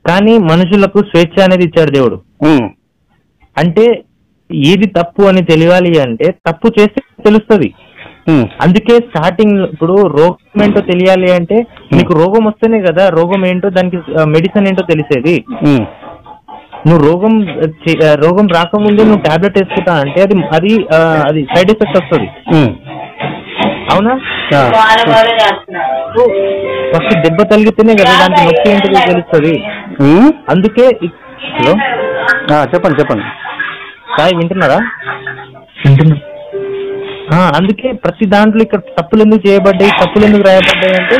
కానీ మనుషులకు స్వేచ్ఛ అనేది ఇచ్చాడు దేవుడు. అంటే ఏది తప్పు అని తెలియాలి అంటే తప్పు చేస్తే తెలుస్తుంది. అందుకే స్టార్టింగ్ ఇప్పుడు రోగం ఏంటో తెలియాలి అంటే నీకు రోగం వస్తేనే కదా రోగం ఏంటో దానికి మెడిసిన్ ఏంటో తెలిసేది. నువ్వు రోగం రాకముందే నువ్వు టాబ్లెట్ వేసుకుంటా అంటే అది అది సైడ్ ఎఫెక్ట్ వస్తుంది. అవునా? ఫస్ట్ దెబ్బ తగిలితేనే కదా దానికి నొప్పి ఏంటో తెలుస్తుంది. అందుకే హలో చెప్పండి సాయి వింటున్నారా? అందుకే ప్రతి దాంట్లో ఇక్కడ తప్పులు ఎందుకు చేయబడ్డాయి, తప్పులు ఎందుకు రాయబడ్డాయి అంటే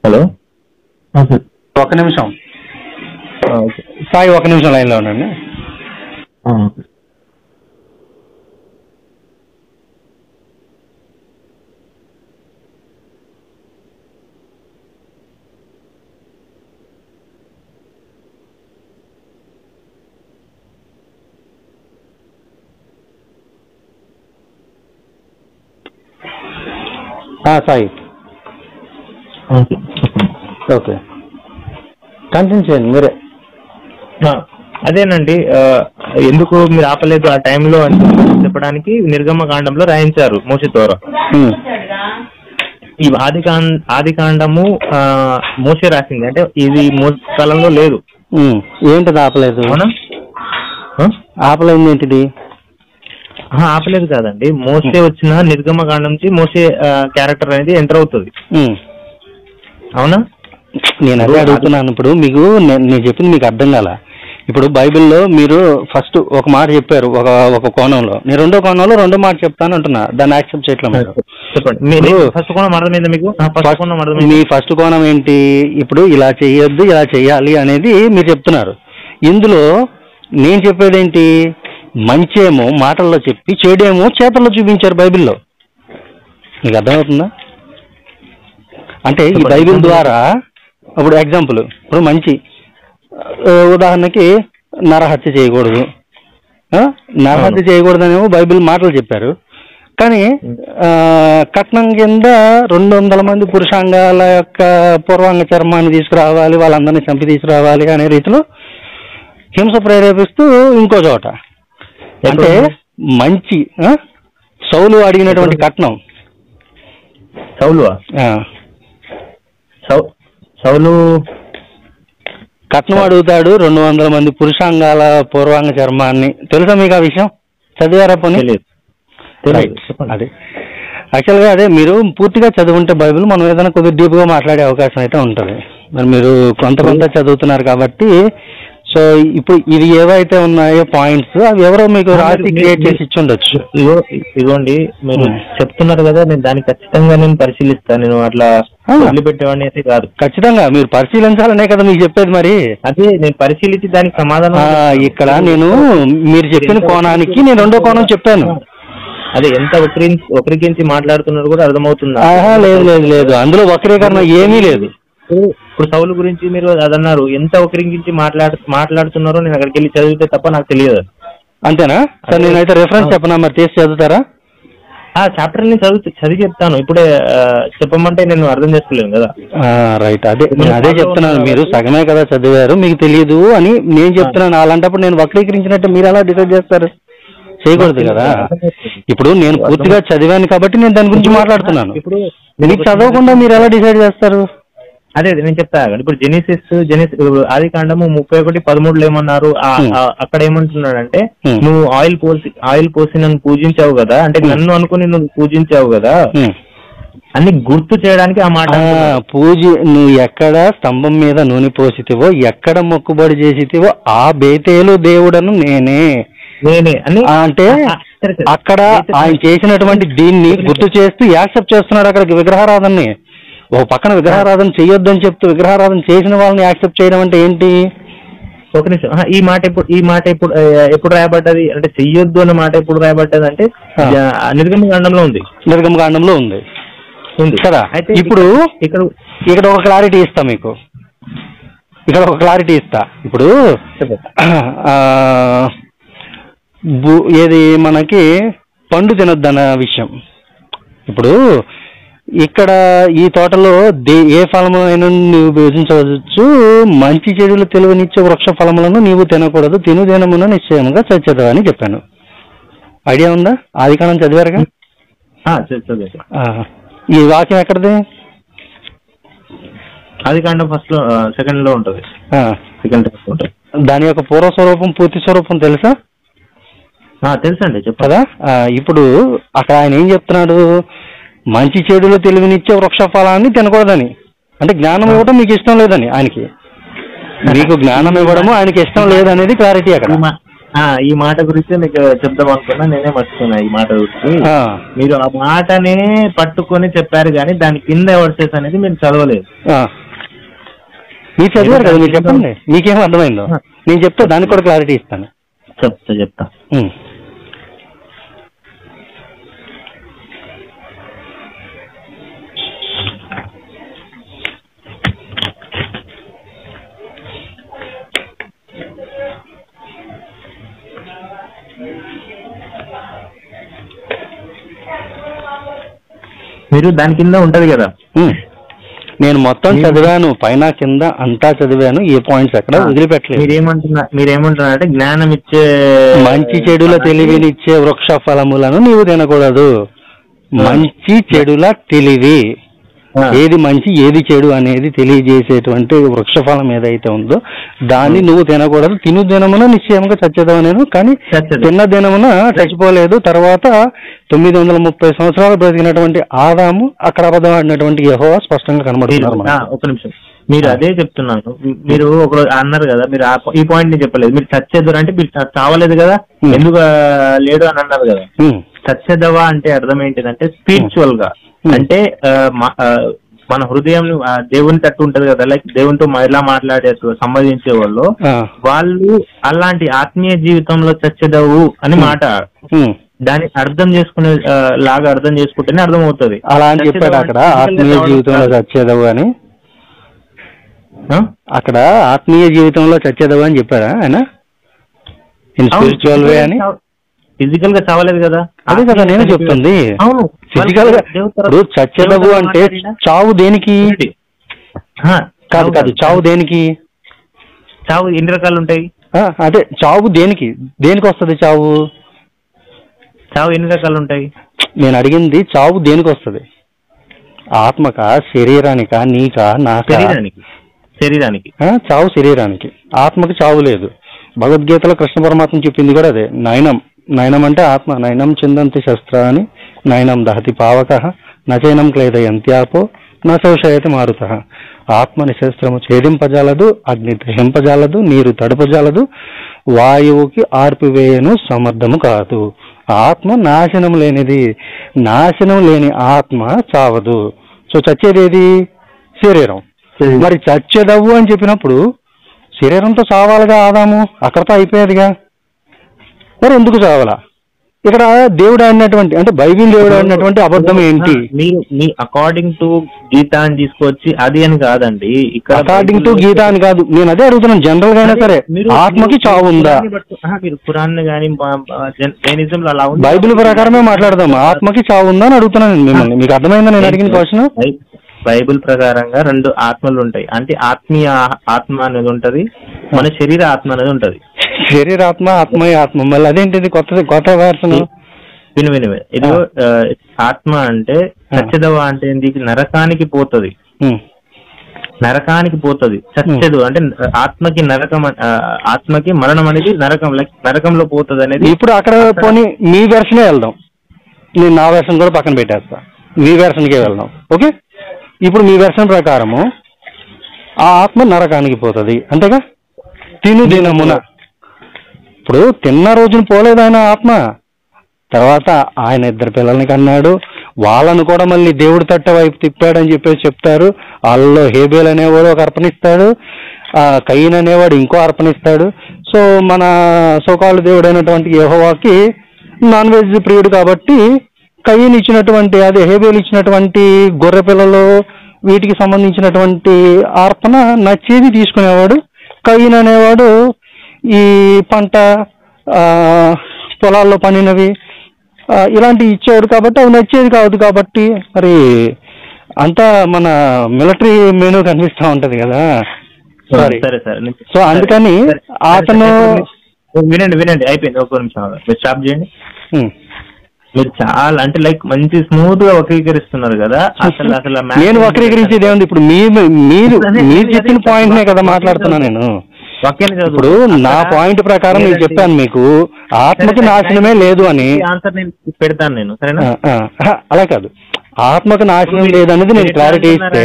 హలో ఒక్క నిమిషం సాయి, ఒక నిమిషం లైన్లో ఉండండి. సాయి ఓకే కంటిన్యూ చేయండి మీరే. అదేనండి, ఎందుకు మీరు ఆపలేదు ఆ టైంలో అని చెప్పడానికి నిర్గమకాండంలో రాయించారు మోషే ద్వారా. ఈ ఆదికాండము మోషే రాసింది, అంటే ఇది మోషే కాలంలో లేదు. ఏంటది ఆపలేదు? ఆపలేదు ఏంటిది? ఆపలేదు కాదండి, మోసే వచ్చిన నిర్గమకాండం నుంచి మోసే క్యారెక్టర్ అనేది ఎంటర్ అవుతుంది. అవునా? నేను అదే అడుగుతున్నాను. ఇప్పుడు మీకు నేను చెప్పింది మీకు అర్థం కాల. ఇప్పుడు బైబిల్లో మీరు ఫస్ట్ ఒక మాట చెప్పారు ఒక కోణంలో, నేను రెండో కోణంలో రెండో మాట చెప్తాను అంటున్నా, దాన్ని యాక్సెప్ట్ చేయట్లేదు. చెప్పండి. ఫస్ట్ కోణం అర్థమైందా మీకు? మీ ఫస్ట్ కోణం ఏంటి? ఇప్పుడు ఇలా చేయొద్దు ఇలా చెయ్యాలి అనేది మీరు చెప్తున్నారు. ఇందులో నేను చెప్పేది ఏంటి? మంచేమో మాటల్లో చెప్పి చెడేమో చేతల్లో చూపించారు బైబిల్లో. మీకు అర్థమవుతుందా? అంటే ఈ బైబిల్ ద్వారా ఇప్పుడు ఎగ్జాంపుల్, ఇప్పుడు మంచి ఉదాహరణకి నరహత్య చేయకూడదు, నరహత్య చేయకూడదనేమో బైబిల్ మాటలు చెప్పారు. కానీ కట్నం కింద 200 మంది పురుషాంగాల యొక్క పూర్వాంగ చర్మాన్ని తీసుకురావాలి, వాళ్ళందరినీ చంపి తీసుకురావాలి అనే రీతిలో హింస ప్రేరేపిస్తూ ఇంకో చోట, అంటే మంచి సౌలు అడిగినటువంటి కట్నం. సౌలు కట్నం అడుగుతాడు 200 మంది పురుషాంగాల పూర్వాంగ చర్మాన్ని. తెలుసా మీకు ఆ విషయం? చదివారా పోనీ? అదే యాక్చువల్గా అదే మీరు పూర్తిగా చదువుంటే బైబిల్ మనం ఏదైనా కొద్దిగా డీప్గా మాట్లాడే అవకాశం అయితే ఉంటుంది. మరి మీరు కొంత చదువుతున్నారు కాబట్టి. సో ఇప్పుడు ఇవి ఏవైతే ఉన్నాయో పాయింట్స్, అవి ఎవరో మీకు రాసి క్రియేట్ చేసి ఇచ్చి ఉండొచ్చు. ఇదిగోండి, మీరు చెప్తున్నారు కదా, నేను దాన్ని ఖచ్చితంగా నేను పరిశీలిస్తాను. నేను అట్లా వదిలిపెట్టేవాడిని అయితే కాదు. ఖచ్చితంగా మీరు పరిశీలించాలనే కదా మీకు చెప్పేది. మరి అదే నేను పరిశీలించి దానికి సమాధానం. ఇక్కడ నేను మీరు చెప్పిన కోణానికి నేను రెండో కోణం చెప్పాను. అదే ఎంత వక్రీకరించి మాట్లాడుతున్నారు కూడా అర్థమవుతుందా? లేదు, అందులో వక్రీకరణ ఏమీ లేదు. ఇప్పుడు సౌలు గురించి మీరు అదన్నారు, ఎంత వక్రీకరించి మాట్లాడుతున్నారో నేను అక్కడికి వెళ్ళి చదివితే తప్ప నాకు తెలియదు. అంతేనా? సార్ నేనైతే రెఫరెన్స్ చెప్పనా, మరి తీసి చదువుతారా? ఆ చాప్టర్ ని చదివి చెప్తాను. ఇప్పుడే చెప్పమంటే నేను అర్థం చేసుకోలేను కదా. రైట్, అదే చెప్తున్నాను. మీరు సగమే కదా చదివారు, మీకు తెలియదు అని నేను చెప్తున్నాను. అలాంటప్పుడు నేను వక్రీకరించినట్టు మీరు ఎలా డిసైడ్ చేస్తారు? చేయకూడదు కదా. ఇప్పుడు నేను పూర్తిగా చదివాను కాబట్టి నేను దాని గురించి మాట్లాడుతున్నాను. ఇప్పుడు మీకు చదవకుండా మీరు ఎలా డిసైడ్ చేస్తారు? అదే నేను చెప్తా. ఇప్పుడు జెనిసిస్ ఆదికాండము 31:13 ఏమన్నారు? అక్కడ ఏమంటున్నాడంటే, నువ్వు ఆయిల్ పోసి నన్ను పూజించావు కదా, అంటే నన్ను అనుకుని నువ్వు పూజించావు కదా అని గుర్తు చేయడానికి ఆ మాట. నువ్వు ఎక్కడ స్తంభం మీద నూనె పోసితివో, ఎక్కడ మొక్కుబడి చేసితివో ఆ బేతేలు దేవుడను నేనే అని, అంటే అక్కడ ఆయన చేసినటువంటి దీన్ని గుర్తు చేస్తూ యాక్సెప్ట్ చేస్తున్నాడు అక్కడికి విగ్రహారాధనని. ఒక పక్కన విగ్రహారాధన చేయొద్దని చెప్తూ విగ్రహారాధన చేసిన వాళ్ళని యాక్సెప్ట్ చేయడం అంటే ఏంటి? ఒక నిమిషం, ఈ మాట ఎప్పుడు రాయబడ్డది అంటే చెయ్యొద్దు అన్న మాట ఎప్పుడు రాయబడ్డది అంటే నిర్గమకాండంలో ఉంది. నిర్గమకాండంలో ఉంది కదా. అయితే ఇప్పుడు ఇక్కడ ఒక క్లారిటీ ఇస్తా మీకు, ఇప్పుడు ఏది మనకి పండు తినొద్దన్న విషయం. ఇప్పుడు ఇక్కడ ఈ తోటలో ఏ ఫలమైనా నువ్వు భుజించవచ్చు, మంచి చెడులు తెలివనిచ్చే వృక్ష ఫలములను నీవు తినకూడదు, తినుదినమున నిశ్చయముగా చచ్చేదా అని చెప్పాను. ఐడియా ఉందా? ఆదికాండం చదివారుగా? ఈ వాక్యం ఎక్కడిది? ఆదికాండం ఫస్ట్ లో సెకండ్ లో ఉంటుంది. దాని యొక్క పూర్వస్వరూపం పూర్తి స్వరూపం తెలుసా? తెలుసండి, చెప్పదా? ఇప్పుడు అక్కడ ఆయన ఏం చెప్తున్నాడు? మంచి చెడులు తెలివినిచ్చే వృక్ష ఫలాన్ని తినకూడదని. అంటే జ్ఞానం ఇవ్వడం మీకు ఇష్టం లేదని ఆయనకి, మీకు జ్ఞానం ఇవ్వడము ఆయనకి ఇష్టం లేదనేది క్లారిటీ అక్కడ. ఈ మాట గురించి మీకు చెప్దాం అనుకున్నా, నేనే మర్చిపోయినా ఈ మాట గురించి. మీరు ఆ మాటనే పట్టుకొని చెప్పారు కానీ దాని కింద వర్సెస్ అనేది మీరు చదవలేదు. మీరు చదివారు కదా, మీరు చెప్పండి, మీకేం అర్థమైందో నేను చెప్తా, దానికి కూడా క్లారిటీ ఇస్తాను. చెప్తా. మీరు దాని కింద ఉంటది కదా, నేను మొత్తం చదివాను, పైన కింద అంతా చదివాను, ఏ పాయింట్స్ ఎక్కడ వదిలిపెట్టలేదు. మీరేమంటున్నారు అంటే జ్ఞానం ఇచ్చే మంచి చెడుల తెలివినిచ్చే వృక్ష ఫలములను నీవు తినకూడదు. మంచి చెడుల తెలివి, ఏది మంచి ఏది చెడు అనేది తెలియజేసేటువంటి వృక్ష ఫలం ఏదైతే ఉందో దాన్ని నువ్వు తినకూడదు, తిను దినమున నిశ్చయంగా చచ్చేదావు. నేను కానీ తిన్న దినమున చచ్చిపోలేదు. తర్వాత 930 సంవత్సరాలు బ్రతికినటువంటి ఆదాము అక్కడ అబద్ధం ఆడినటువంటి యెహోవా స్పష్టంగా కనబడుతున్నారు. ఒక నిమిషం, మీరు అదే చెప్తున్నాను. మీరు ఒకరోజు అన్నారు కదా, మీరు ఈ పాయింట్ ని చెప్పలేదు. మీరు చచ్చేద్దరు అంటే మీరు చావలేదు కదా, ఎందుకు లేడు అని అన్నారు కదా. చచ్చేదవా అంటే అర్థం ఏంటిదంటే స్పిరిచువల్ గా, అంటే మన హృదయం దేవుని తట్టు ఉంటది కదా, లైక్ దేవునితో ఎలా మాట్లాడే సంబంధించే వాళ్ళు అలాంటి ఆత్మీయ జీవితంలో చచ్చేదవు అని మాట. దాన్ని అర్థం చేసుకునే లాగా అర్థం చేసుకుంటేనే అర్థం అవుతుంది. అలా అని చెప్పాడు అక్కడ, ఆత్మీయ జీవితంలో చచ్చేదవు అని. అక్కడ ఆత్మీయ జీవితంలో చచ్చేదవు అని చెప్పారా ఆయన? స్పిరిచువల్ వే అని. ఫిజికల్ గా చావలేదు కదా. అదే కదా నేను చెప్తుంది. అవును, ఫిజికల్ గా. ఇప్పుడు చచ్చేదవు అంటే చావు దేనికి? కాదు, చావు దేనికి? చావు ఎన్ని రకాలు ఉంటాయి? అదే చావు దేనికి వస్తుంది? చావు ఎన్ని రకాలు ఉంటాయి? నేను అడిగింది చావు దేనికి వస్తుంది? ఆత్మకా, శరీరానికా, నీకా, నాకా? శరీరానికి. చావు శరీరానికి, ఆత్మకి చావు లేదు. భగవద్గీతలో కృష్ణ పరమాత్మ చెప్పింది కూడా అదే. నయనం అంటే ఆత్మ. నయనం చిందంతి శస్త్రాన్ని నయనం దహతి పావక నచైనం క్లేదయంత్యాపో నశోషయతి మారుత. ఆత్మని శస్త్రము ఛేదింపజాలదు, అగ్ని దహింపజాలదు, నీరు తడపజాలదు, వాయువుకి ఆర్పివేయను సమర్థము కాదు. ఆత్మ నాశనం లేనిది. నాశనం లేని ఆత్మ చావదు. సో చచ్చేదేది? శరీరం. మరి చచ్చేదవ్వు అని చెప్పినప్పుడు శరీరంతో చావాలిగా ఆదాము, అక్కడతో అయిపోయేదిగా. మరి ఎందుకు చావాలా? ఇక్కడ దేవుడు ఆడినటువంటి, అంటే బైబిల్ దేవుడు ఆడినటువంటి అబద్ధం ఏంటి? మీ అకార్డింగ్ టు గీత అని తీసుకొచ్చి అది అని కాదండి. ఇక్కడ అకార్డింగ్ టు గీత అని కాదు, నేను అదే అడుగుతున్నాను. జనరల్ గా అయినా సరే ఆత్మకి చావు ఉందా? మీరు ఖురాన్ గానీ జైనిజం అలా ఉంది, బైబిల్ ప్రకారమే మాట్లాడదాం. ఆత్మకి చావు ఉందా అని అడుగుతున్నాను మిమ్మల్ని. మీకు అర్థమైందా నేను అడిగిన క్వశ్చన్? బైబిల్ ప్రకారంగా 2 ఆత్మలు ఉంటాయి. అంటే ఆత్మీయ ఆత్మ అనేది ఉంటది, మన శరీర ఆత్మ అనేది ఉంటది. శరీరాత్మ, ఆత్మీయ ఆత్మ. మళ్ళీ అదేంటిది కొత్త వర్షన్? విను. ఇది ఆత్మ అంటే చచ్చేదవ అంటే నరకానికి పోతుంది. చచ్చేదు అంటే ఆత్మకి నరకం, ఆత్మకి మరణం అనేది నరకంలో పోతుంది అనేది. ఇప్పుడు అక్కడ పోనీ మీ వెర్షనే వెళ్దాం. నేను నా వెర్షన్ కూడా పక్కన పెట్టేస్తా, మీ వెర్షన్కే వెళ్దాం. ఓకే, ఇప్పుడు మీ వెర్షన్ ప్రకారము ఆ ఆత్మ నరకానికి పోతుంది అంతేగా? తిను దినమున. ఇప్పుడు తిన్న రోజున పోలేదు ఆయన ఆత్మ. తర్వాత ఆయన 2 పిల్లల్ని కన్నాడు. వాళ్ళను కూడా మళ్ళీ దేవుడి తట్ట వైపు తిప్పాడని చెప్పేసి చెప్తారు. వాళ్ళలో హేబేల్ అనేవాడు ఒక అర్పణిస్తాడు. కయీన్ అనేవాడు ఇంకో అర్పణ ఇస్తాడు. సో మన సోకాళ్ళు దేవుడైనటువంటి యెహోవాకి నాన్ వెజ్ ప్రియుడు కాబట్టి కయీన్ ఇచ్చినటువంటి అదే హేబేలు ఇచ్చినటువంటి గొర్రె పిల్లలు వీటికి సంబంధించినటువంటి అర్పణ నచ్చేది తీసుకునేవాడు. కయీన్ అనేవాడు ఈ పంట పొలాల్లో పండినవి ఇలాంటివి ఇచ్చేవాడు కాబట్టి అవి నచ్చేది కాదు. కాబట్టి మరి అంతా మన మిలిటరీ మెనూ కనిపిస్తూ ఉంటది కదా. సరే సరే. సో అందుకని అతను వినండి అయిపోయింది, ఒక నిమిషం మీరు స్టాప్ చేయండి. మీరు చాలా అంటే లైక్ మంచి స్మూత్ గా వక్రీకరిస్తున్నారు కదా. అసలు నేను వక్రీకరించేది ఏముంది? ఇప్పుడు మీరు చెప్పిన పాయింట్ నే కదా మాట్లాడుతున్నా నేను. ఇప్పుడు నా పాయింట్ ప్రకారం నేను చెప్పాను మీకు ఆత్మకు నాశనమే లేదు అని. ఆన్సర్ నేను పెడతాను నేను, సరేనా? అలా కాదు, ఆత్మకు నాశనం లేదనేది నేను క్లారిటీ ఇస్తే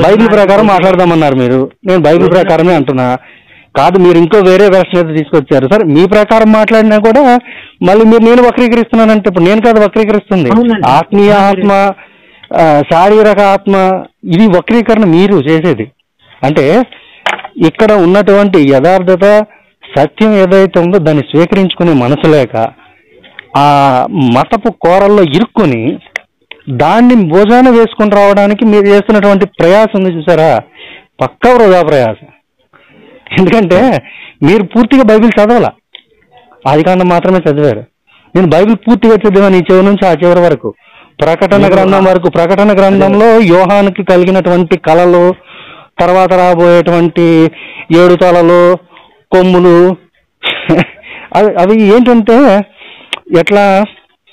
బైబిల్ ప్రకారం మాట్లాడదామన్నారు మీరు. నేను బైబిల్ ప్రకారమే అంటున్నా. కాదు, మీరు ఇంకో వేరే వెర్షన్ అయితే తీసుకొచ్చారు. సరే, మీ ప్రకారం మాట్లాడినా కూడా మళ్ళీ మీరు నేను వక్రీకరిస్తున్నానంటే ఇప్పుడు నేను కాదు వక్రీకరిస్తుంది, ఆత్మీయ ఆత్మ, శారీరక ఆత్మ, ఇది వక్రీకరణ మీరు చేసేది. అంటే ఇక్కడ ఉన్నటువంటి యథార్థత సత్యం ఏదైతే ఉందో దాన్ని స్వీకరించుకునే మనసు లేక ఆ మతపు కోరల్లో ఇరుక్కుని దాన్ని భోజన వేసుకుని రావడానికి మీరు చేస్తున్నటువంటి ప్రయాసం ఉంది చూసారా, పక్కా వృధా ప్రయాసం. ఎందుకంటే మీరు పూర్తిగా బైబిల్ చదవాల, ఆదికాండం మాత్రమే చదివారు. నేను బైబిల్ పూర్తిగా చదివాను ఈ చివరి నుంచి ఆ చివరి వరకు, ప్రకటన గ్రంథం వరకు. ప్రకటన గ్రంథంలో యోహానుకి కలిగినటువంటి కళలు, తర్వాత రాబోయేటువంటి 7 తలలు, కొమ్ములు, అవి ఏంటంటే ఎట్లా,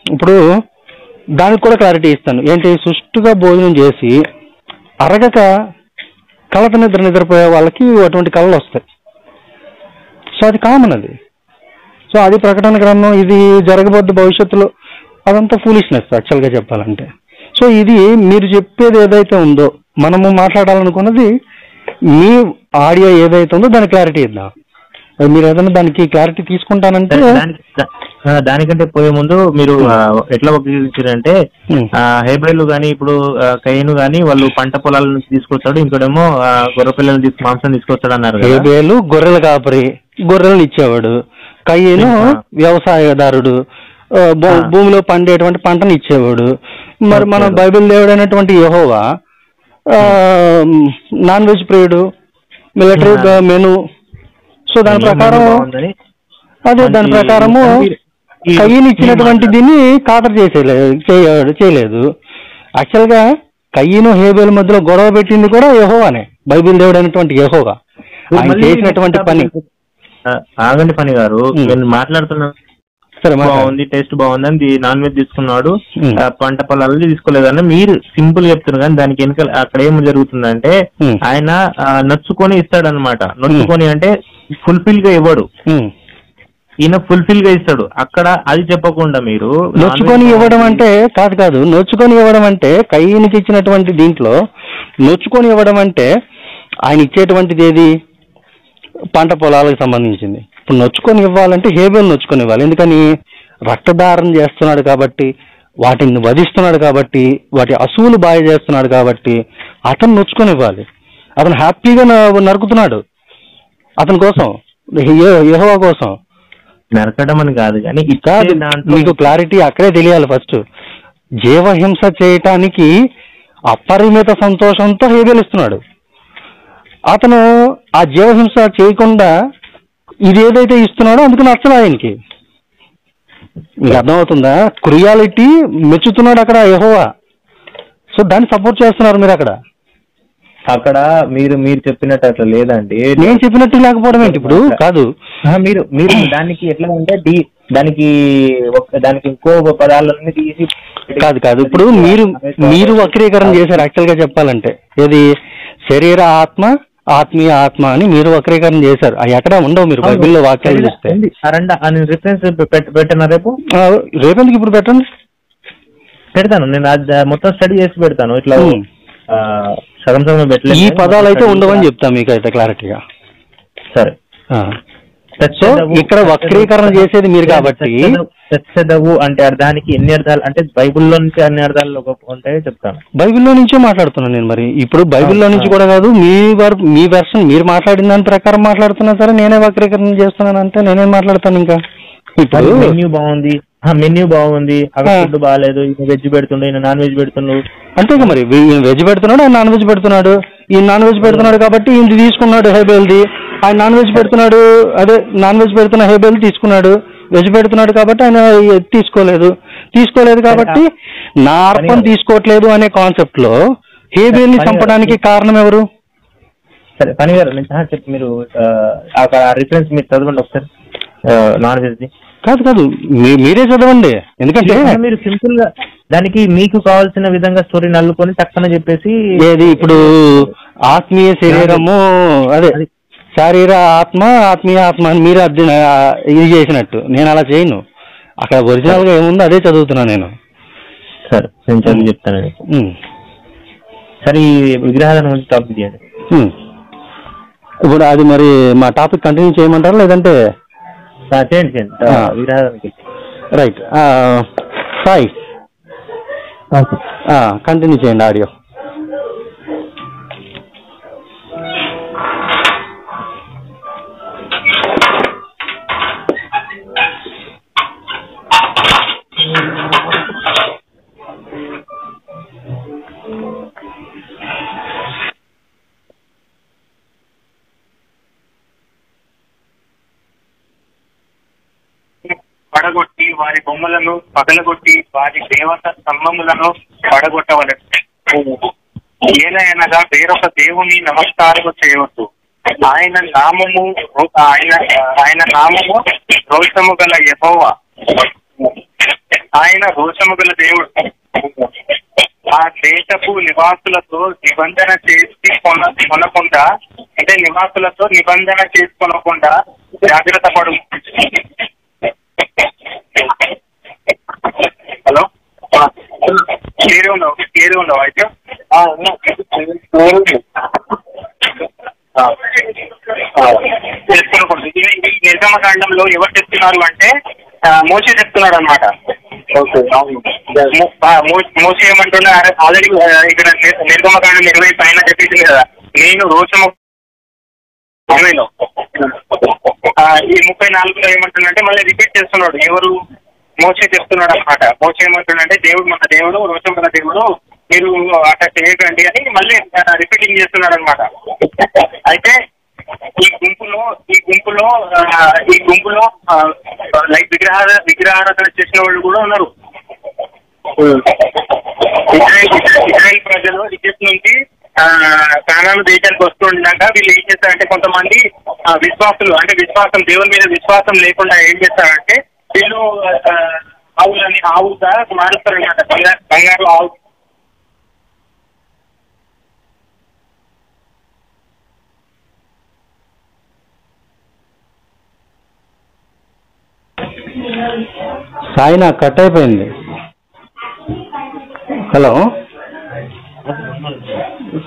ఇప్పుడు దానికి కూడా క్లారిటీ ఇస్తాను. ఏంటి, సుష్టుగా భోజనం చేసి అరగక కలత నిద్రపోయే వాళ్ళకి అటువంటి కళలు వస్తాయి. సో అది కామన్ అది. సో అది ప్రకటన గ్రంథం, ఇది జరగబోద్దు భవిష్యత్తులో, అదంతా ఫూలిష్నెస్ యాక్చువల్గా చెప్పాలంటే. సో ఇది మీరు చెప్పేది ఏదైతే ఉందో, మనము మాట్లాడాలనుకున్నది మీ ఆడియో ఏదైతే ఉందో దాని క్లారిటీ ఇద్దాం. మీరు ఏదైనా దానికి క్లారిటీ తీసుకుంటానంటే. దానికంటే పోయే ముందు మీరు ఎట్లా వక్రీకరించారంటే, హేబేలు గాని ఇప్పుడు కయీను గాని వాళ్ళు పంట పొలాల నుంచి తీసుకొస్తాడు, ఇంకోటేమో గొర్రె పిల్లలు మాంసం తీసుకొస్తాడు అన్నారు. హేబేలు గొర్రెల కాపరి, గొర్రెలను ఇచ్చేవాడు. కయీను వ్యవసాయదారుడు, భూమిలో పండేటువంటి పంటను ఇచ్చేవాడు. మరి మన బైబిల్ దేవుడైనటువంటి యెహోవా నాన్ వెజ్ ప్రియుడు, మిలిటరీ మెను. సో దాని ప్రకారం దాని ప్రకారము కయీను ఇచ్చినటువంటి దీన్ని ఖాతరు చేయలేదు. యాక్చువల్ గా కయీను హేబేలు మధ్యలో గొడవ పెట్టింది కూడా యెహోవానే, బైబిల్ దేవుడు అయినటువంటి యెహోవా. ఆయన చేసినటువంటి పని. ఆగండి పని గారు, నేను మాట్లాడుతున్నా. బాగుంది, టేస్ట్ బాగుంది, నాన్ వెజ్ తీసుకున్నాడు, పంట పొలాలు తీసుకోలేదని మీరు సింపుల్ చెప్తున్నారు. కానీ దానికి వెనుక అక్కడ ఏం జరుగుతుందంటే ఆయన నచ్చుకొని ఇస్తాడు అనమాట. నచ్చుకొని అంటే ఫుల్ఫిల్ గా ఇవ్వడు, ఈయన ఫుల్ఫిల్ గా ఇస్తాడు. అక్కడ అది చెప్పకుండా మీరు నొచ్చుకొని ఇవ్వడం అంటే కాదు, నొచ్చుకొని ఇవ్వడం అంటే కయీనుకి ఇచ్చినటువంటి దీంట్లో నొచ్చుకొని ఇవ్వడం అంటే ఆయన ఇచ్చేటువంటిది ఏది, పంట పొలాలకు సంబంధించింది. ఇప్పుడు నొచ్చుకొని ఇవ్వాలంటే హేబేలు నొచ్చుకొని ఇవ్వాలి. ఎందుకని, రక్తదారం చేస్తున్నాడు కాబట్టి, వాటిని వధిస్తున్నాడు కాబట్టి, వాటి అసూలు బాగా చేస్తున్నాడు కాబట్టి అతను నొచ్చుకొని ఇవ్వాలి. అతను హ్యాపీగా నరుకుతున్నాడు అతని కోసం, యెహోవా కోసం. నరకడం అని కాదు కానీ మీకు క్లారిటీ అక్కడే తెలియాలి. ఫస్ట్ జీవహింస చేయటానికి అపరిమిత సంతోషంతో హేబేలు ఇస్తున్నాడు. అతను ఆ జీవహింస చేయకుండా ఇది ఏదైతే ఇస్తున్నాడో అందుకు నచ్చదు ఆయనకి. మీకు అర్థమవుతుందా? క్రుయాలిటీ మెచ్చుతున్నాడు అక్కడ యెహోవా. సో దాన్ని సపోర్ట్ చేస్తున్నారు మీరు అక్కడ. మీరు చెప్పినట్టు అట్లా లేదండి. నేను చెప్పినట్టు లేకపోవడం ఏంటి ఇప్పుడు? కాదు, మీరు దానికి ఎట్లా అంటే దానికి ఇంకో పదాలన్నీ తీసి కాదు. ఇప్పుడు మీరు వక్రీకరణ చేశారు యాక్చువల్ గా చెప్పాలంటే. ఏది, శరీర ఆత్మ, ఆత్మీయ ఆత్మ అని మీరు వక్రీకరణ చేశారు. అవి ఎక్కడ ఉండవు మీరు బైబిల్లో వాక్యాలు చూస్తే. రిఫరెన్స్ పెట్టనా రేపెందుకు, ఇప్పుడు పెట్టండి, పెడతాను. నేను మొత్తం స్టడీ చేసి పెడతాను. ఇట్లా సగం పెట్టలేదు. ఈ పదాలు అయితే ఉండవని చెప్తాను మీకు అయితే క్లారిటీగా. సరే, సో ఇక్కడ వక్రీకరణ చేసేది మీరు కాబట్టి. చచ్చదవు అంటే అర్థానికి ఎన్ని అర్థాలు అంటే బైబిల్లో నుంచి అన్ని అర్థాలు ఉంటాయో చెప్తాను. బైబిల్లో నుంచే మాట్లాడుతున్నాను నేను. మరి ఇప్పుడు బైబిల్లో నుంచి కూడా కాదు, మీ వెర్షన్ మీరు మాట్లాడిన దాని ప్రకారం మాట్లాడుతున్నా సరే నేనే వక్రీకరణ చేస్తున్నాను అంటే నేనేం మాట్లాడతాను ఇంకా. ఇప్పుడు మెన్యూ బాగుంది, అక్కడ ఫుడ్ బాగాలేదు, వెజ్ పెడుతుండే, నాన్ వెజ్ పెడుతున్నాడు అంతేగా. మరి వెజ్ పెడుతున్నాడు, ఆయన నాన్ వెజ్ పెడుతున్నాడు. ఈ నాన్ వెజ్ పెడుతున్నాడు కాబట్టి ఇది తీసుకున్నాడు హేబేల్ది. ఆయన నాన్ వెజ్ పెడుతున్నాడు, అదే నాన్ వెజ్ పెడుతున్న హేబేల్ తీసుకున్నాడు. వెజ్ పెడుతున్నాడు కాబట్టి ఆయన తీసుకోలేదు కాబట్టి నా అర్పణ తీసుకోవట్లేదు అనే కాన్సెప్ట్ లో హేబేల్ ని చంపడానికి కారణం ఎవరు? సరే పని గారు నేను చెప్పి మీరు రిఫరెన్స్ మీరు చదవండి ఒకసారి. నాన్ వెజ్ ది కాదు మీరే చదవండి. ఎందుకంటే మీరు సింపుల్ గా దానికి మీకు కావాల్సిన విధంగా స్టోరీ నల్లుకొని తక్కువ చెప్పేసి ఏది ఇప్పుడు ఆత్మీయ శరీరము, అదే శారీర ఆత్మ, ఆత్మీయ ఆత్మ అని మీరు ఇది చేసినట్టు నేను అలా చేయను. అక్కడ ఒరిజినల్ గా ఏముందో అదే చదువుతున్నాను నేను. సరే నేను చదివి చెప్తానండి. సరే ఈ విగ్రహాలను గురించి టాపిక్ చేయండి. ఇప్పుడు అది మరి మా టాపిక్ కంటిన్యూ చేయమంటారా లేదంటే? చేయండి విగ్రహానికి. రైట్ సాయి కంటిన్యూ చేయండి ఆడియో. పడగొట్టి వారి బొమ్మలను పగలగొట్టి వారి దేవత స్తంభములను పడగొట్టవలెను. ఏలయనగా వేరొక దేవుని నమస్కారము చేయవద్దు. ఆయన నామము రోషము గల యెహోవా. ఆయన రోషము గల దేవుడు. ఆ దేశపు నివాసులతో నిబంధన కొనకుండా అంటే నివాసులతో నిబంధన చేసుకొనకుండా జాగ్రత్త పడు. హలో క్లియర్ ఉండవు అయితే తెలుసుకోకూడదు. నిర్గమకాండంలో ఎవరు చెప్తున్నారు అంటే మోషే చెప్తున్నాడు అనమాట. మోషే ఏమంటున్నారు ఆల్రెడీ ఇక్కడ నిర్గమకాండం 20 పైన చెప్పింది కదా, నేను రోషము 20లో. ఈ 34లో ఏమంటున్నాడంటే మళ్ళీ రిపీట్ చేస్తున్నాడు. ఎవరు? మోషే చెప్తున్నాడు అనమాట. మోషే ఏమంటున్నాడంటే దేవుడు మన దేవుడు, రోషం మన దేవుడు, మీరు అట్లా చేయకండి అని మళ్ళీ రిపీటింగ్ చేస్తున్నాడు అనమాట. అయితే ఈ గుంపులో లైక్ విగ్రహారాధన చేసిన వాళ్ళు కూడా ఉన్నారు. ఇజ్రాయెల్ ప్రజలు ఈజిప్ట్ నుంచి కానాను దేశానికి వస్తుండగా వీళ్ళు ఏం చేస్తారంటే కొంతమంది విశ్వాసులు అంటే దేవుని మీద విశ్వాసం లేకుండా ఏం చేస్తారంటే వీళ్ళు ఆవుగా మారుస్తారన్నమాట. బంగారు ఆవు. సాయి నాకు కట్ అయిపోయింది. హలో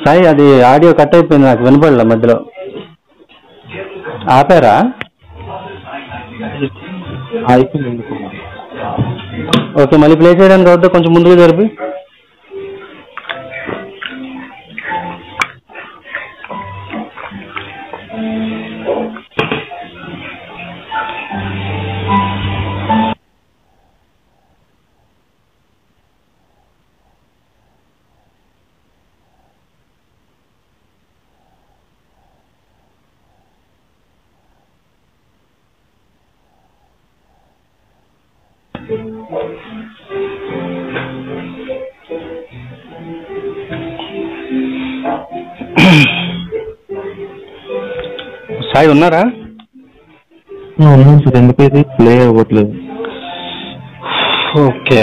సాయి, అది ఆడియో కట్ అయిపోయింది, నాకు వినపడలే మధ్యలో. ఆపారా? ఓకే, మళ్ళీ ప్లే చేయడానికి అవుతా కొంచెం ముందుకు జరిపి. సాయి ఉన్నారా? ఎందుకైతే ప్లే అవ్వట్లేదు. ఓకే,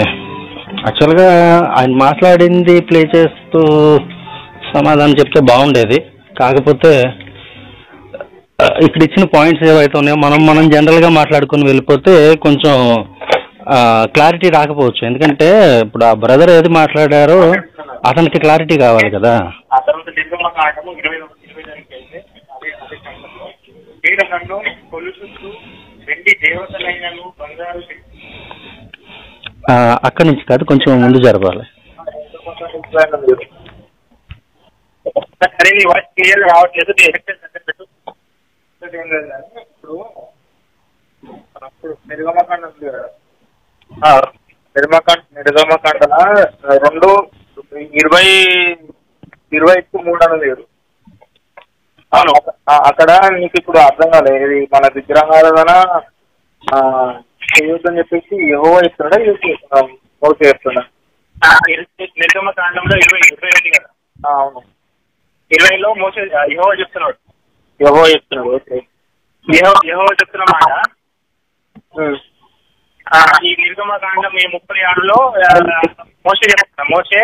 యాక్చువల్గా ఆయన మాట్లాడింది ప్లే చేస్తూ సమాధానం చెప్తే బాగుండేది. కాకపోతే ఇక్కడ ఇచ్చిన పాయింట్స్ ఏవైతే ఉన్నాయో మనం జనరల్గా మాట్లాడుకుని వెళ్ళిపోతే కొంచెం క్లారిటీ రాకపోవచ్చు. ఎందుకంటే ఇప్పుడు ఆ బ్రదర్ ఏది మాట్లాడారో అతనికి క్లారిటీ కావాలి కదా. నన్ను కొలుచుతూ పలికి దేవతలైనను బంగారు అక్కడి నుంచి కాదు, కొంచెం ముందు జరపాలి. సరే నీ వాయిస్ క్లియర్ రావట్లేదు. ఇప్పుడు అప్పుడు నిర్గమకాండ ఉంది కదా, నిర్గమకాండన 2:20-23 అనేది లేదు. అవును, అక్కడ నీకు ఇప్పుడు అర్థం కాలేదు. ఇది మన విగ్రహారాధన చేయొద్దని చెప్పేసి యెహోవా చెప్తున్నాడా, మోసే చెప్తున్నా? నిర్గమకాండంలో 20 ఉంది కదా. అవును, 20లో మోసే యెహోవా చెప్తున్నాడు. ఓకే, యెహోవా చెప్తున్న మాట ఈ నిర్గమకాండం 36లో మోసే చెప్తున్నా. మోసే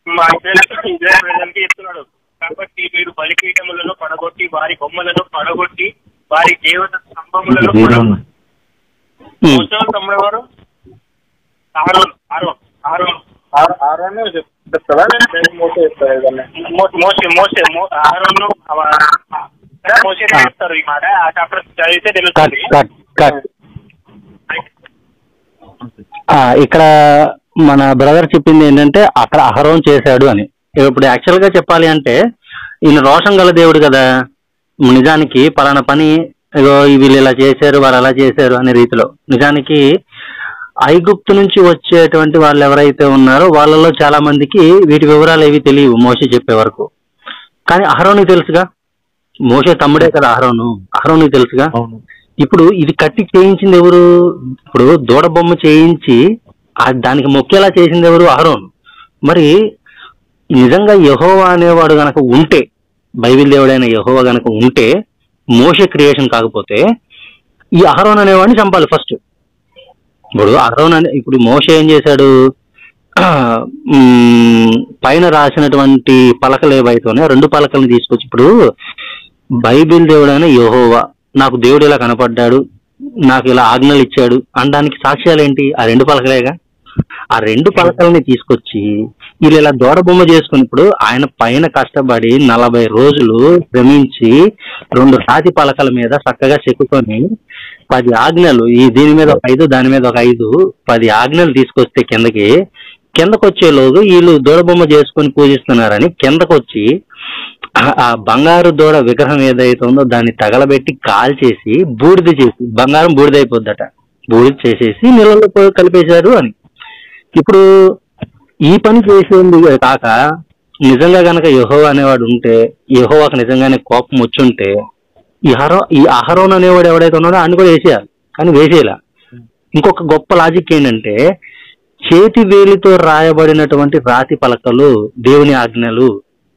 మా ఇజ్రాయేలుకి చెప్తున్నాడు, కాబట్టి మీరు బలిపీఠములను పడగొట్టి వారి బొమ్మలను పడగొట్టి వారి దేవత స్తంభములను పడగొట్టి. మోసే తమ్ముడు ఎవరు? ఆరోన్ చెప్తారా? మోసే చెప్తారు. మోసే చెప్తారు ఈ మాట. ఆ చాప్టర్ చదివితే తెలుస్తుంది. ఇక్కడ మన బ్రదర్ చెప్పింది ఏంటంటే అక్కడ అహరోన్ చేశాడు అని. ఇప్పుడు యాక్చువల్ గా చెప్పాలి అంటే ఈయన రోషం గల దేవుడు కదా, నిజానికి పలానా పని వీళ్ళు ఇలా చేశారు, వాళ్ళు అలా చేశారు అనే రీతిలో. నిజానికి ఐగుప్తు నుంచి వచ్చేటువంటి వాళ్ళు ఎవరైతే ఉన్నారో వాళ్ళలో చాలా మందికి వీటి వివరాలు ఏవి తెలియవు మోసే చెప్పే వరకు. కానీ అహరోనికి తెలుసుగా, మోసే తమ్ముడే కదా అహరోనికి తెలుసుగా. ఇప్పుడు ఇది కట్టి చేయించింది ఎవరు? ఇప్పుడు దూడ బొమ్మ చేయించి దానికి మొక్కేలా చేసింది ఎవరు? అహరోను. మరి నిజంగా యెహోవా అనేవాడు గనక ఉంటే, బైబిల్ దేవుడైన యెహోవా గనక ఉంటే, మోసే క్రియేషన్ కాకపోతే ఈ అహరోన్ అనేవాడిని చంపాలి ఫస్ట్. ఇప్పుడు మోసే ఏం చేశాడు? పైన రాసినటువంటి పలకలు ఏవైతేనే 2 పలకలను తీసుకొచ్చి, ఇప్పుడు బైబిల్ దేవుడైన యెహోవా నాకు దేవుడు ఇలా కనపడ్డాడు, నాకు ఇలా ఆజ్ఞలు ఇచ్చాడు అనడానికి సాక్ష్యాలు ఏంటి? ఆ 2 పలకలేగా. ఆ 2 పలకలని తీసుకొచ్చి వీళ్ళు ఇలా దూడ బొమ్మ చేసుకుని, ఇప్పుడు ఆయన పైన కష్టపడి 40 రోజులు శ్రమించి 2 రాతి పలకల మీద చక్కగా చెక్కుకొని 10 ఆజ్ఞలు, దీని మీద ఒక 5 దాని మీద ఒక 5 10 ఆజ్ఞలు తీసుకొస్తే కిందకొచ్చేలోగు వీళ్ళు దూడ బొమ్మ చేసుకుని పూజిస్తున్నారని కిందకొచ్చి ఆ బంగారు దూడ విగ్రహం ఏదైతే ఉందో దాన్ని తగలబెట్టి కాల్చేసి బూడిద చేసి, బంగారం బూడిదైపోద్దట, బూడిద చేసేసి నీళ్ళలో కలిపేశారు అని. ఇప్పుడు ఈ పని చేసేందు కాక నిజంగా గనక యెహోవా అనేవాడు ఉంటే, యెహోవాకు నిజంగానే కోపం వచ్చుంటే ఈ అహరోన్ అనేవాడు ఎవడైతే ఉన్నాడో ఆయన కూడా వేసేయాలి. కానీ వేసేయాల. ఇంకొక గొప్ప లాజిక్ ఏంటంటే, చేతి వేలితో రాయబడినటువంటి రాతి పలకలు దేవుని ఆజ్ఞలు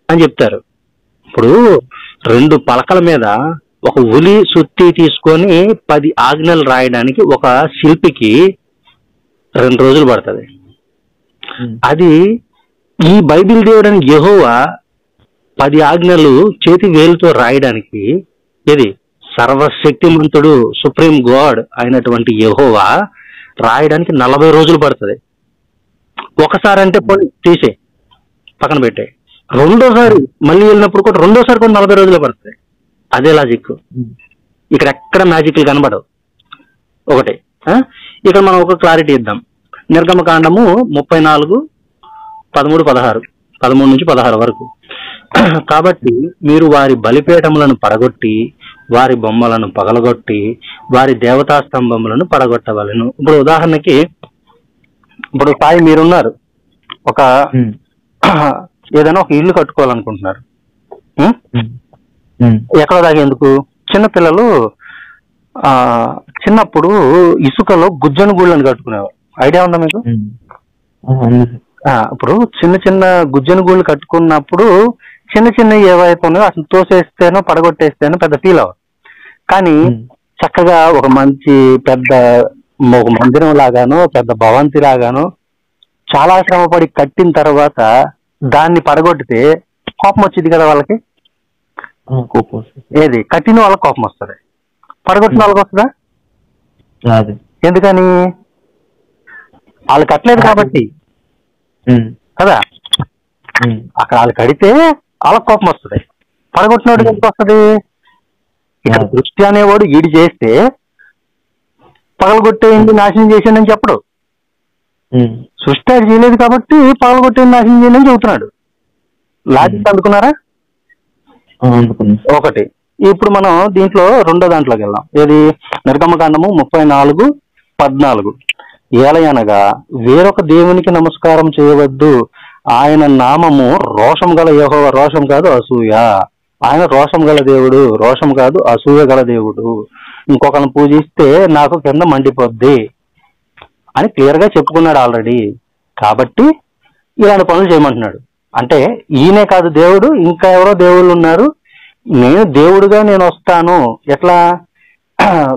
అని చెప్తారు. ఇప్పుడు 2 పలకల మీద ఒక ఉలి సుత్తి తీసుకొని 10 ఆజ్ఞలు రాయడానికి ఒక శిల్పికి 2 రోజులు పడుతుంది. అది ఈ బైబిల్ దేవుడని యెహోవా 10 ఆజ్ఞలు చేతి వేలుతో రాయడానికి, ఇది సర్వశక్తిమంతుడు సుప్రీం గాడ్ అయినటువంటి యెహోవా రాయడానికి 40 రోజులు పడుతుంది. ఒకసారి అంటే తీసే పక్కన పెట్టే, రెండోసారి మళ్ళీ వెళ్ళినప్పుడు కూడా రెండోసారి కూడా 40 రోజులు పడుతుంది. అదే లాజిక్. ఇక్కడ ఎక్కడ మ్యాజిక్లు కనబడవు. ఒకటి ఇక్కడ మనం ఒక క్లారిటీ ఇద్దాం. నిర్గమకాండము 34, 13, 16, 13 నుంచి 16 వరకు. కాబట్టి మీరు వారి బలిపీఠములను పడగొట్టి వారి బొమ్మలను పగలగొట్టి వారి దేవతా స్తంభములను పడగొట్టవలను. ఇప్పుడు ఉదాహరణకి, ఇప్పుడు సాయి మీరున్నారు, ఒక ఏదైనా ఒక ఇల్లు కట్టుకోవాలనుకుంటున్నారు. ఎక్కడ దాకా ఎందుకు? చిన్నపిల్లలు చిన్నప్పుడు ఇసుకలో గుజ్జను గూళ్ళని కట్టుకునేవారు. ఐడియా ఉందా మీకు? ఇప్పుడు చిన్న చిన్న గుజ్జను గూళ్ళు కట్టుకున్నప్పుడు చిన్న చిన్న ఏవైతే ఉన్నాయో అసలు తోసేస్తేనో పడగొట్టేస్తేనో పెద్ద ఫీల్ అవ్వదు. కానీ చక్కగా ఒక మంచి పెద్ద ఒక మందిరం లాగానో పెద్ద భవంతి లాగానో చాలా శ్రమపడి కట్టిన తర్వాత దాన్ని పడగొట్టితే కోపం వచ్చింది కదా వాళ్ళకి. ఏది కట్టిన వాళ్ళకి కోపం వస్తుంది, పడగొట్టిన వాళ్ళకి వస్తుందా? ఎందుకని? వాళ్ళు కట్టలేదు కాబట్టి కదా. అక్కడ వాళ్ళు కడితే వాళ్ళకి కోపం వస్తుంది, పడగొట్టినోడికి ఎందుకు వస్తుంది? ఇక్కడ దృష్టి అనేవాడు ఈడు చేస్తే పగలగొట్టేయండి నాశనం చేసేయండి అని చెప్పడు. సృష్టి అది చేయలేదు కాబట్టి పగలగొట్టేయండి నాశనం చేయండి అని చెబుతున్నాడు. లాజిక్ అందుకున్నారా? ఒకటి. ఇప్పుడు మనం దీంట్లో రెండో దాంట్లోకి వెళ్దాం. ఏది? నిర్గమకాండము 34:14. ఏలయనగా వేరొక దేవునికి నమస్కారం చేయవద్దు, ఆయన నామము రోషం గల యెహోవా. రోషం కాదు అసూయ. ఆయన రోషం గల దేవుడు, రోషం కాదు అసూయ గల దేవుడు. ఇంకొకరిని పూజిస్తే నాకు కింద మండిపోద్ది అని క్లియర్ గా చెప్పుకున్నాడు ఆల్రెడీ. కాబట్టి ఇలాంటి పనులు చేయమంటున్నాడు. అంటే ఈయనే కాదు దేవుడు, ఇంకా ఎవరో దేవుళ్ళు ఉన్నారు. నేను దేవుడుగా నేను వస్తాను. ఎట్లా?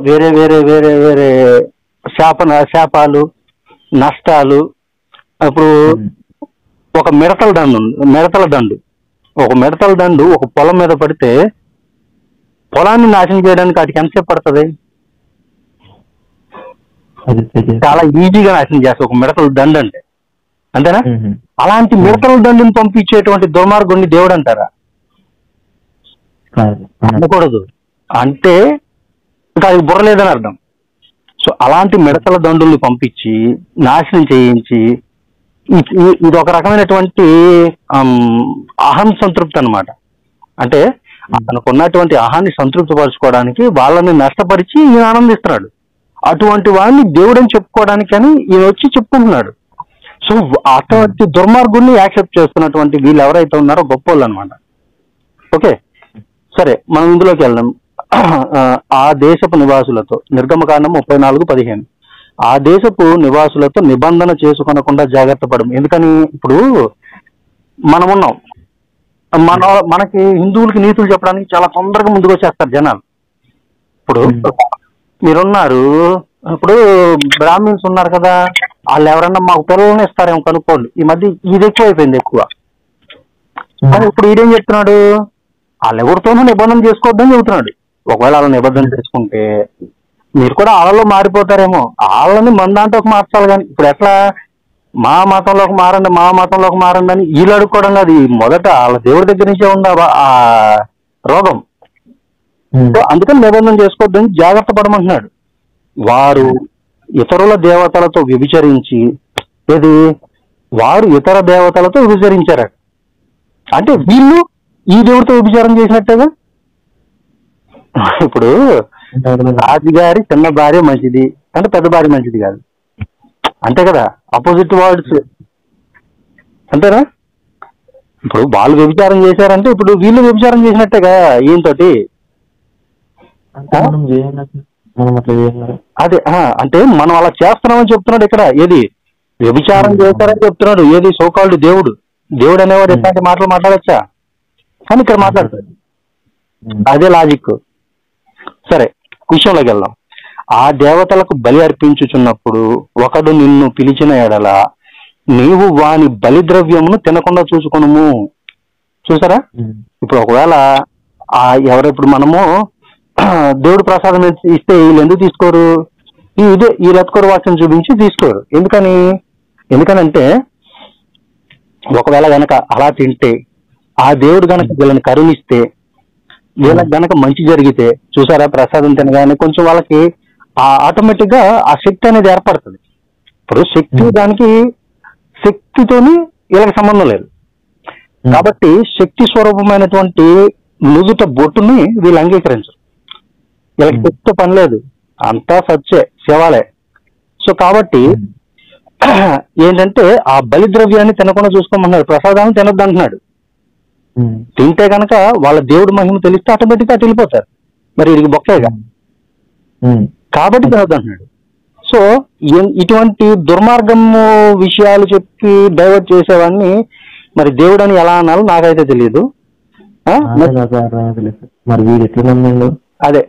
వేరే వేరే వేరే వేరే శాపాలు, నష్టాలు. ఇప్పుడు ఒక మిడతల దండు ఒక పొలం మీద పడితే పొలాన్ని నాశనం చేయడానికి వాటికి ఎంతసేపు పడుతుంది? చాలా ఈజీగా నాశనం చేస్తాయి ఒక మిడతల దండు అంటే. అంతేనా? అలాంటి మిడతల దండుని పంపించేటువంటి దుర్మార్గుడిని దేవుడు అంటారా? అనకూడదు. అంటే ఇంకా అది బుర్రలేదని అర్థం. సో అలాంటి మిడతల దండుల్ని పంపించి నాశనం చేయించి ఇది ఒక రకమైనటువంటి అహం సంతృప్తి అన్నమాట. అంటే తనకున్నటువంటి అహాన్ని సంతృప్తి పరచుకోవడానికి వాళ్ళని నష్టపరిచి ఈయన ఆనందిస్తున్నాడు. అటువంటి వాడిని దేవుడని చెప్పుకోవడానికని ఈయన వచ్చి చెప్పుకుంటున్నాడు. సో అటువంటి దుర్మార్గుడిని యాక్సెప్ట్ చేస్తున్నటువంటి వీళ్ళు ఎవరైతే ఉన్నారో గొప్ప వాళ్ళు అనమాట. ఓకే, సరే మనం ఇందులోకి వెళ్దాం. ఆ దేశపు నివాసులతో, నిర్గమకాండం 34:15. ఆ దేశపు నివాసులతో నిబంధన చేసుకొనకుండా జాగ్రత్త పడము. ఎందుకని? ఇప్పుడు మనం ఉన్నాం, మనకి హిందువులకి నీతులు చెప్పడానికి చాలా తొందరగా ముందుకు వచ్చేస్తారు జనాలు. ఇప్పుడు మీరున్నారు, ఇప్పుడు బ్రాహ్మిన్స్ ఉన్నారు కదా, వాళ్ళు ఎవరన్నా మాకు పిల్లల్ని ఇస్తారేమో కనుక్కోండి. ఈ మధ్య ఇది ఎక్కువైపోయింది ఎక్కువ. కానీ ఇప్పుడు ఈడేం చెప్తున్నాడు? వాళ్ళు ఎవరితోనూ నిబంధన చేసుకోవద్దని చెబుతున్నాడు. ఒకవేళ వాళ్ళ నిబంధన చేసుకుంటే మీరు కూడా వాళ్ళలో మారిపోతారేమో. వాళ్ళని మన దాంట్లోకి మార్చాలి. కానీ ఇప్పుడు ఎట్లా? మా మతంలోకి మారండి అని వీళ్ళు అడుక్కోవడం కాదు. మొదట వాళ్ళ దేవుడి దగ్గర నుంచే ఉందా ఆ రోగం. అందుకని నిబంధన చేసుకోవద్దని జాగ్రత్త పడమంటున్నాడు. వారు ఇతరుల దేవతలతో వ్యభిచరించి, వారు ఇతర దేవతలతో వ్యభిచరించారట. అంటే వీళ్ళు ఈ దేవుడితో వ్యభిచారం చేసినట్టేగా. ఇప్పుడు రాజుగారి చిన్న భార్య మంచిది అంటే పెద్ద భార్య మంచిది కాదు, అంతే కదా? అపోజిట్ వర్డ్స్, అంతేనా? ఇప్పుడు వాళ్ళు వ్యభిచారం చేశారంటే ఇప్పుడు వీళ్ళు వ్యభిచారం చేసినట్టేగా ఈయనతోటి. అదే అంటే మనం అలా చేస్తున్నామని చెప్తున్నాడు ఇక్కడ. ఏది? వ్యభిచారం చేశారని చెప్తున్నాడు. ఏది? సోకాల్డ్ దేవుడు. దేవుడు అనేవాడు ఎట్లాంటి మాటలు మాట్లాడచ్చా? కానీ ఇక్కడ మాట్లాడతాడు. అదే లాజిక్. సరే, విషయంలోకి వెళ్దాం. ఆ దేవతలకు బలి అర్పించుచున్నప్పుడు ఒకడు నిన్ను పిలిచిన ఎడల నీవు వాని బలి ద్రవ్యమును తినకుండా చూసుకొనుము. చూసారా? ఇప్పుడు ఒకవేళ ఎవరెప్పుడు మనము దేవుడు ప్రసాదం ఇస్తే వీళ్ళు ఎందుకు తీసుకోరు? ఇదే ఈ లత్కోరు వాక్యం చూపించి తీసుకోరు. ఎందుకనంటే ఒకవేళ గనక అలా తింటే, ఆ దేవుడు గనక వీళ్ళని కరుణిస్తే, వీళ్ళకి గనక మంచి జరిగితే, చూసారా, ప్రసాదం తినగానే కొంచెం వాళ్ళకి ఆటోమేటిక్ గా ఆ శక్తి అనేది ఏర్పడుతుంది. ఇప్పుడు శక్తితోని వీళ్ళకి సంబంధం లేదు కాబట్టి శక్తి స్వరూపమైనటువంటి నుదుట బొట్టుని వీళ్ళు అంగీకరించరు. వీళ్ళకి శక్తితో పని లేదు, అంతా సచ్చే శివాలే. సో కాబట్టి ఏంటంటే ఆ బలి ద్రవ్యాన్ని తినకుండా చూసుకోమన్నాడు. ప్రసాదాన్ని తినొద్దు అంటున్నాడు. తింటే కనుక వాళ్ళ దేవుడి మహిమ తెలిస్తే ఆటోమేటిక్ గా వెళ్ళిపోతారు. మరి ఇది బొక్కేగా కాబట్టి తినొద్దు అంటున్నాడు. సో ఇటువంటి దుర్మార్గము విషయాలు చెప్పి డైవర్ట్ చేసేవాడిని మరి దేవుడు అని ఎలా అన్నాలో నాకైతే తెలియదు. అదే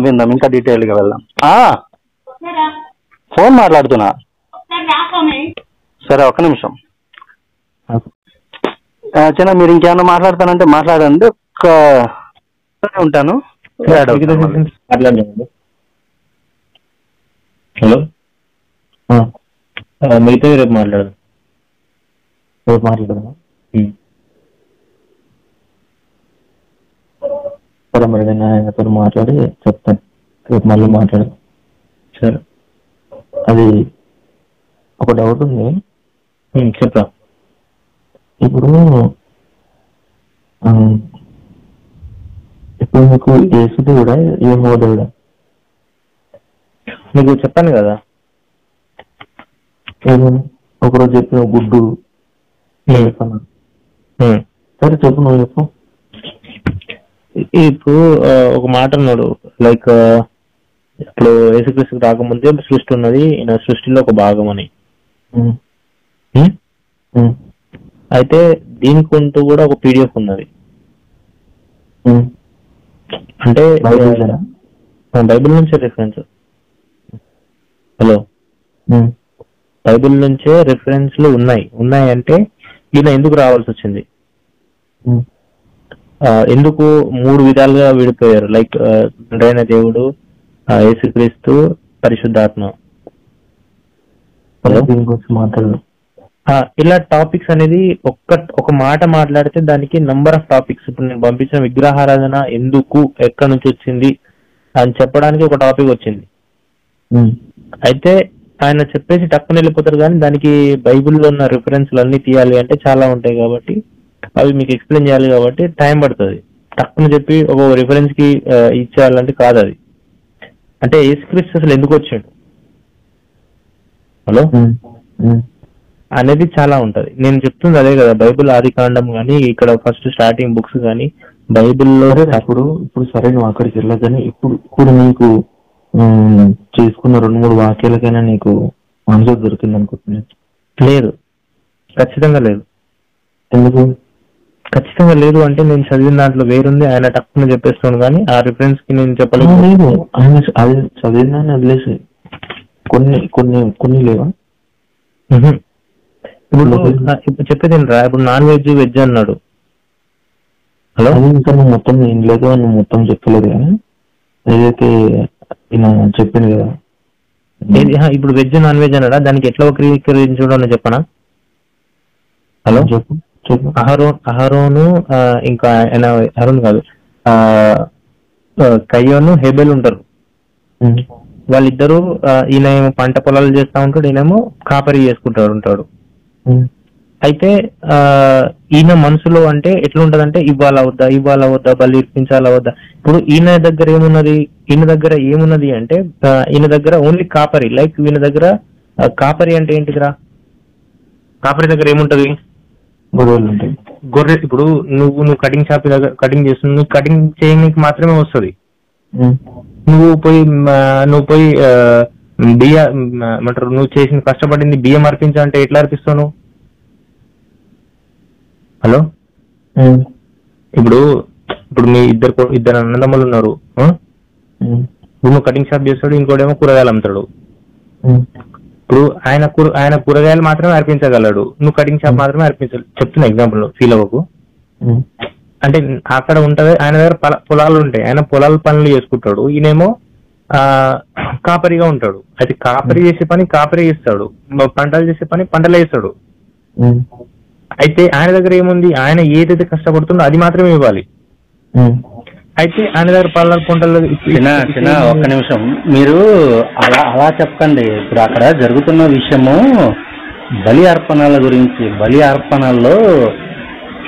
విందాం ఇంకా డీటెయిల్ గా వెళ్దాం. ఫోన్ మాట్లాడుతున్నా. సరే, ఒక్క నిమిషం చిన్న. మీరు ఇంకేమన్నా మాట్లాడతానంటే మాట్లాడండి. ఉంటాను. హలో, మిగతా రేపు మాట్లాడదాం. సరే, మరి నేను ఆయనతో మాట్లాడి చెప్తాను. రేపు మళ్ళీ మాట్లాడదాం. సరే, అది ఒక డౌట్ ఉంది. చెప్పరా. ఇప్పుడు ఇప్పుడు మీకు యేసు దేవుడా యెహోవా దేవుడా? నీకు చెప్పాను కదా, ఏమని ఒకరోజు చెప్పిన గుడ్డు చెప్పాను. సరే చెప్పు, నువ్వు చెప్పు. ఇప్పుడు ఒక మాట అన్నాడు, లైక్ ఇప్పుడు యేసుక్రీస్తుకి రాకముందే సృష్టి ఉన్నది, ఈయన సృష్టిలో ఒక భాగం అని. అయితే దీనికంటూ కూడా ఒక పీడిఎఫ్ ఉన్నది. అంటే బైబిల్ నుంచే రిఫరెన్స్. హలో, బైబిల్ నుంచే రిఫరెన్స్లు ఉన్నాయి అంటే ఈయన ఎందుకు రావాల్సి వచ్చింది, ఎందుకు 3 విధాలుగా విడిపోయారు, లైక్ తండ్రైన దేవుడు, యేసుక్రీస్తు, పరిశుద్ధాత్మ. ఇలా టాపిక్స్ అనేది ఒక మాట మాట్లాడితే దానికి నంబర్ ఆఫ్ టాపిక్స్. ఇప్పుడు నేను పంపించిన విగ్రహారాధన ఎందుకు, ఎక్కడి నుంచి వచ్చింది అని చెప్పడానికి ఒక టాపిక్ వచ్చింది. అయితే ఆయన చెప్పేసి టక్కున వెళ్ళిపోతారు, కానీ దానికి బైబిల్లో ఉన్న రిఫరెన్స్లు అన్ని తీయాలి అంటే చాలా ఉంటాయి, కాబట్టి అవి మీకు ఎక్స్ప్లెయిన్ చేయాలి, కాబట్టి టైం పడుతుంది. టక్కున చెప్పి ఒక రిఫరెన్స్ కి ఇచ్చేయాలంటే కాదు అది. అంటే యేసుక్రీస్తు అసలు ఎందుకు వచ్చాడు, హలో అనేది చాలా ఉంటది. నేను చెప్తుంది అదే కదా, బైబిల్ ఆది కాండం కానీ, ఇక్కడ ఫస్ట్ స్టార్టింగ్ బుక్స్ కానీ బైబిల్లో. ఇప్పుడు సరే నువ్వు అక్కడికి వెళ్ళగానే ఇప్పుడు నీకు చేసుకున్న 2-3 వాక్యాలకైనా నీకు ఆన్సర్ దొరికింది అనుకుంటున్నాను. లేదు, ఖచ్చితంగా లేదు. ఎందుకు ఖచ్చితంగా లేదు అంటే నేను చదివిన దాంట్లో వేరుంది, ఆయన టక్కున చెప్పేస్తాను, కానీ ఆ రిఫరెన్స్ కి నేను చెప్పలేదు. లేదు, ఆయన అది చదివిందని వదిలేసి కొన్ని లేవా? ఇప్పుడు చెప్పేది రా, ఇప్పుడు నాన్ వెజ్ వెజ్ అన్నాడు. హలో, ఇంకా నువ్వు మొత్తం ఇంట్లోకి నువ్వు మొత్తం చెప్పలేదు కానీ ఏదైతే చెప్పింది కదా. ఇప్పుడు వెజ్ నాన్ వెజ్ అన్నాడా, దానికి ఎట్లా వక్రీకరించడం చెప్పనా? హలో చెప్పు చెప్పు. అహరోను ఇంకా అహరోన్ కాదు, కయ్యోను హేబెల్ ఉంటారు. వాళ్ళిద్దరూ, ఈయన ఏమో పంట పొలాలు చేస్తా ఉంటాడు, ఈయనేమో కాపరి ఉంటాడు. అయితే ఈయన మనసులో అంటే ఎట్లా ఉంటదంటే ఇవ్వాలా వద్దా, బలి ఇర్పించాలా వద్దా. ఇప్పుడు ఈయన దగ్గర ఏమున్నది అంటే ఈయన దగ్గర ఓన్లీ కాపరి, లైక్ ఈయన దగ్గర కాపరి అంటే ఏంటిదిరా, కాపరి దగ్గర ఏముంటది, గొర్రె. ఇప్పుడు నువ్వు కటింగ్ షాప్ దగ్గర కటింగ్ చేస్తున్నావు, నువ్వు కటింగ్ చేయడానికి మాత్రమే వస్తుంది. నువ్వు పోయి బియ్యం ఏమంటారు, నువ్వు చేసిన కష్టపడింది బియ్యం అర్పించాలంటే ఎట్లా అర్పిస్తావు నువ్వు? హలో, ఇప్పుడు మీ ఇద్దరు అన్నదమ్ములు ఉన్నారు. నువ్వు కటింగ్ షాప్ చేస్తాడు, ఇంకోటేమో కూరగాయలు అమ్ముతాడు. ఇప్పుడు ఆయన కూరగాయలు మాత్రమే అర్పించగలడు, నువ్వు కటింగ్ షాప్ మాత్రమే అర్పించాలి. చెప్తున్నా ఎగ్జాంపుల్, ఫీల్ అవ్వకు. అంటే అక్కడ ఉంటది, ఆయన దగ్గర పొలాలు ఉంటాయి, ఆయన పొలాల పనులు చేసుకుంటాడు, ఈయనేమో కాపరిగా ఉంటాడు. అయితే కాపరి చేసే పని కాపరి చేస్తాడు, పంటలు చేసే పని పంటలు వేస్తాడు. అయితే ఆయన దగ్గర ఏముంది, ఆయన ఏదైతే కష్టపడుతుందో అది మాత్రమే ఇవ్వాలి. అయితే ఆయన దగ్గర పొలాల పంటలు. ఒక్క నిమిషం, మీరు అలా చెప్పండి. ఇప్పుడు అక్కడ జరుగుతున్న విషయము బలి అర్పణల గురించి. బలి అర్పణల్లో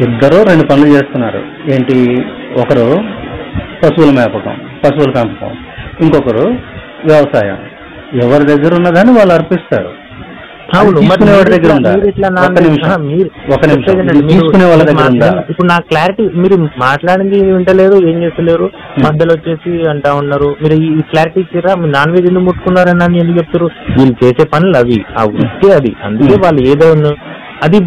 ఇద్దరు 2 పనులు చేస్తున్నారు. ఏంటి, ఒకరు పశువుల పెంపకం, ఇంకొకరు వ్యవసాయం. ఎవరి దగ్గర ఉన్నదాన్ని వాళ్ళు అర్పిస్తారు. తీసుకునేవాడి దగ్గర ఉందా? ఒక నిమిషం, తీసుకునే వాళ్ళ దగ్గర ఉందా? ఇప్పుడు నా క్లారిటీ, మీరు మాట్లాడింది వింటలేరు, ఏం చేస్తలేరు, మధ్యలో వచ్చేసి అంటా ఉన్నారు. మీరు ఈ క్లారిటీ ఇచ్చారా? మీరు నాన్ వెజ్ ఎందుకు ముట్టుకున్నారని ఎందుకు చెప్తారు? వీళ్ళు చేసే పనులు అవి, ఆ వృత్తి అది, అందుకే వాళ్ళు ఏదో అది